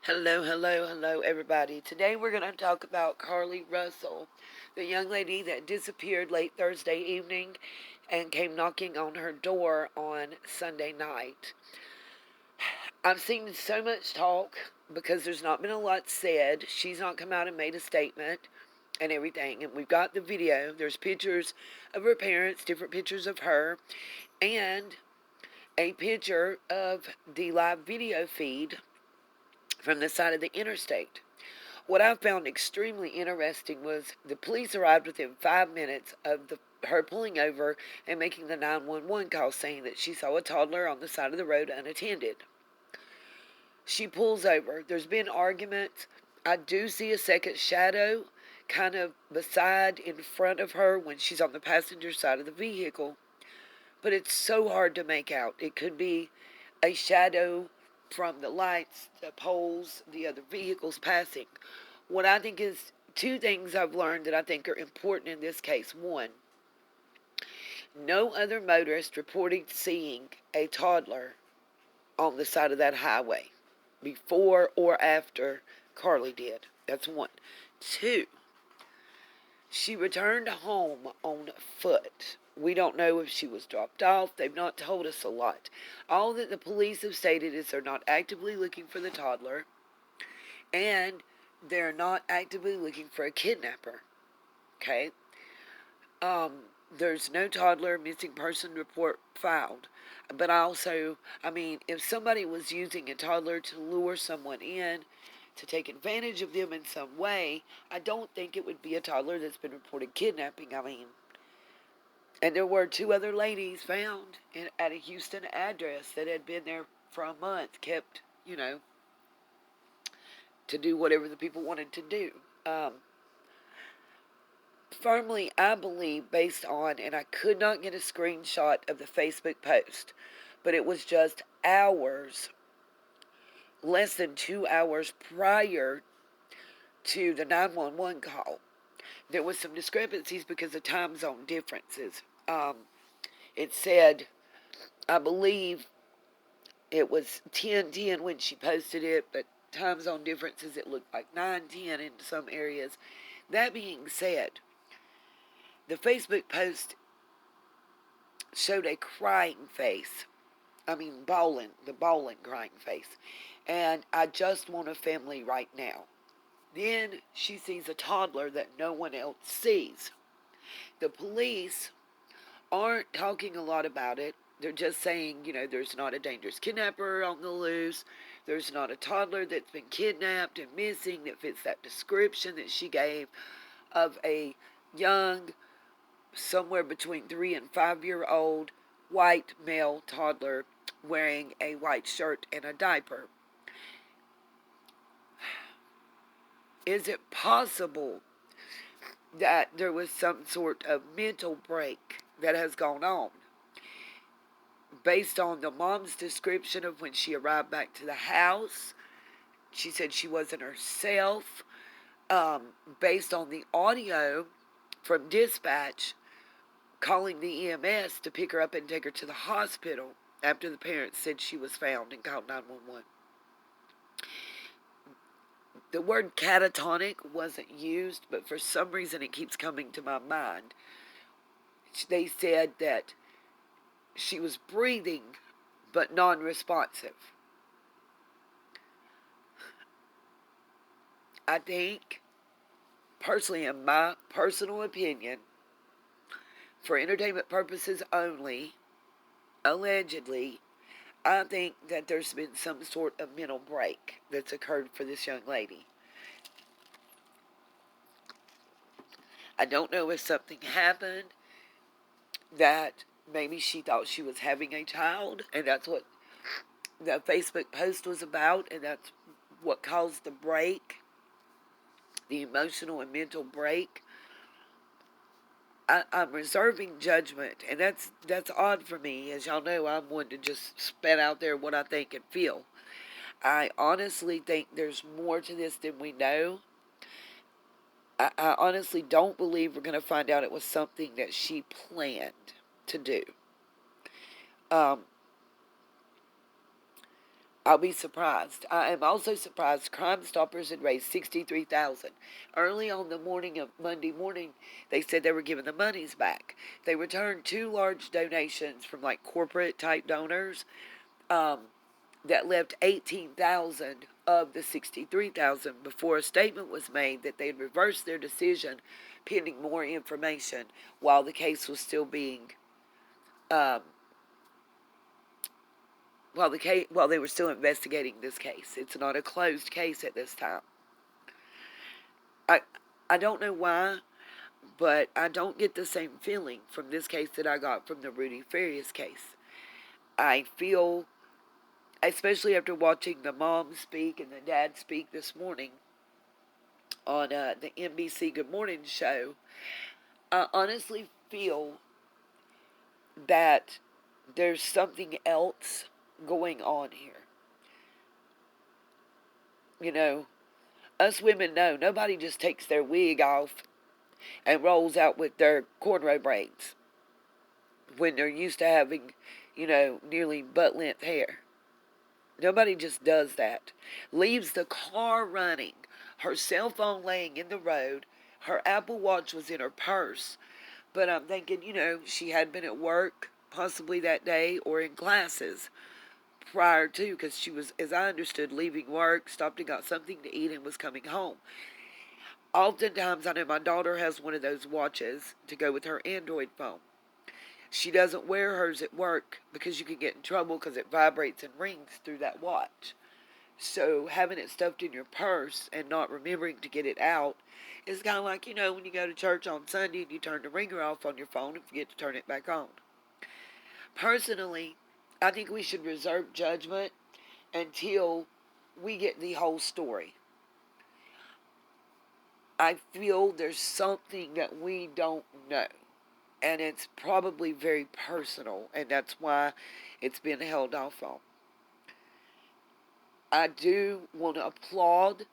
Hello, hello, hello, everybody. Today we're going to talk about Carlee Russell, the young lady that disappeared late Thursday evening and came knocking on her door on Sunday night. I've seen so much talk because there's not been a lot said. She's not come out and made a statement and everything. And we've got the video. There's pictures of her parents, different pictures of her, and a picture of the live video feed from the side of the interstate. What I found extremely interesting was the police arrived within 5 minutes of her pulling over and making the 911 call saying that she saw a toddler on the side of the road unattended. She pulls over. There's been arguments. I do see a second shadow kind of beside in front of her when she's on the passenger side of the vehicle, but it's so hard to make out. It could be a shadow from the lights, the poles, the other vehicles passing. What I think is two things I've learned that I think are important in this case. One, no other motorist reported seeing a toddler on the side of that highway before or after Carlee did. That's one. Two, she returned home on foot. We don't know if she was dropped off. They've not told us a lot. All that the police have stated is they're not actively looking for the toddler, and they're not actively looking for a kidnapper. Okay? There's no toddler missing person report filed. But if somebody was using a toddler to lure someone in, to take advantage of them in some way, I don't think it would be a toddler that's been reported kidnapping. And there were two other ladies found at a Houston address that had been there for a month, kept, to do whatever the people wanted to do. Firmly, I believe, based on, and I could not get a screenshot of the Facebook post, but it was just hours, less than 2 hours prior to the 911 call. There was some discrepancies because of time zone differences. It said, I believe it was 10:10 when she posted it, but time zone differences, it looked like 9:10 in some areas. That being said, the Facebook post showed a crying face. The bawling crying face. And I just want a family right now. Then she sees a toddler that no one else sees. The police aren't talking a lot about it. They're just saying, there's not a dangerous kidnapper on the loose. There's not a toddler that's been kidnapped and missing that fits that description that she gave of a young, somewhere between 3 and 5-year-old white male toddler wearing a white shirt and a diaper. Is it possible that there was some sort of mental break that has gone on? Based on the mom's description of when she arrived back to the house, she said she wasn't herself. Based on the audio from dispatch calling the EMS to pick her up and take her to the hospital after the parents said she was found and called 911. The word catatonic wasn't used, but for some reason it keeps coming to my mind. They said that she was breathing but non-responsive. I think, personally, in my personal opinion, for entertainment purposes only, allegedly, I think that there's been some sort of mental break that's occurred for this young lady. I don't know if something happened that maybe she thought she was having a child, and that's what the Facebook post was about, and that's what caused the break, the emotional and mental break. I'm reserving judgment, and that's odd for me. As y'all know, I'm one to just spat out there what I think and feel. I honestly think there's more to this than we know. I honestly don't believe we're going to find out it was something that she planned to do. I I'll be surprised. I am also surprised Crime Stoppers had raised $63,000. Early on the morning of Monday morning, they said they were giving the monies back. They returned two large donations from like corporate type donors that left 18,000 of the 63,000 before a statement was made that they had reversed their decision pending more information while the case was still being um, while they were still investigating this case. It's not a closed case at this time. I I don't know why, but I don't get the same feeling from this case that I got from the Rudy Farias case. I feel, especially after watching the mom speak and the dad speak this morning on the NBC Good Morning show, I honestly feel that there's something else going on here. You know, us women know nobody just takes their wig off and rolls out with their cornrow braids when they're used to having, nearly butt-length hair. Nobody just does that. Leaves the car running, her cell phone laying in the road, her Apple Watch was in her purse. But I'm thinking, she had been at work possibly that day or in classes prior to, because she was, as I understood, leaving work, stopped and got something to eat and was coming home. Oftentimes, I know my daughter has one of those watches to go with her Android phone. She doesn't wear hers at work because you can get in trouble because it vibrates and rings through that watch. So having it stuffed in your purse and not remembering to get it out is kind of like, when you go to church on Sunday and you turn the ringer off on your phone and forget to turn it back on. Personally, I think we should reserve judgment until we get the whole story. I feel there's something that we don't know, and it's probably very personal, and that's why it's been held off on. I do want to applaud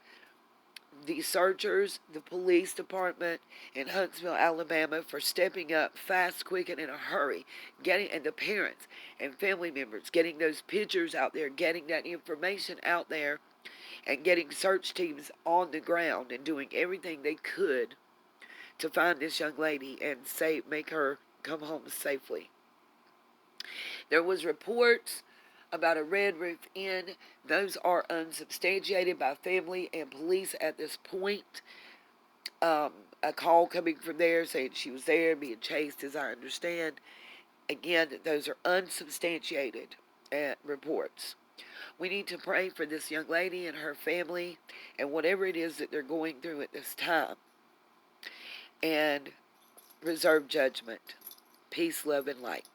the searchers, the police department in Huntsville, Alabama, for stepping up fast, quick, and in a hurry, and the parents and family members, getting those pictures out there, getting that information out there, and getting search teams on the ground and doing everything they could to find this young lady and make her come home safely. There was reports about a Red Roof Inn. Those are unsubstantiated by family and police at this point. A call coming from there saying she was there being chased, as I understand. Again, those are unsubstantiated reports. We need to pray for this young lady and her family and whatever it is that they're going through at this time. And reserve judgment. Peace, love, and light.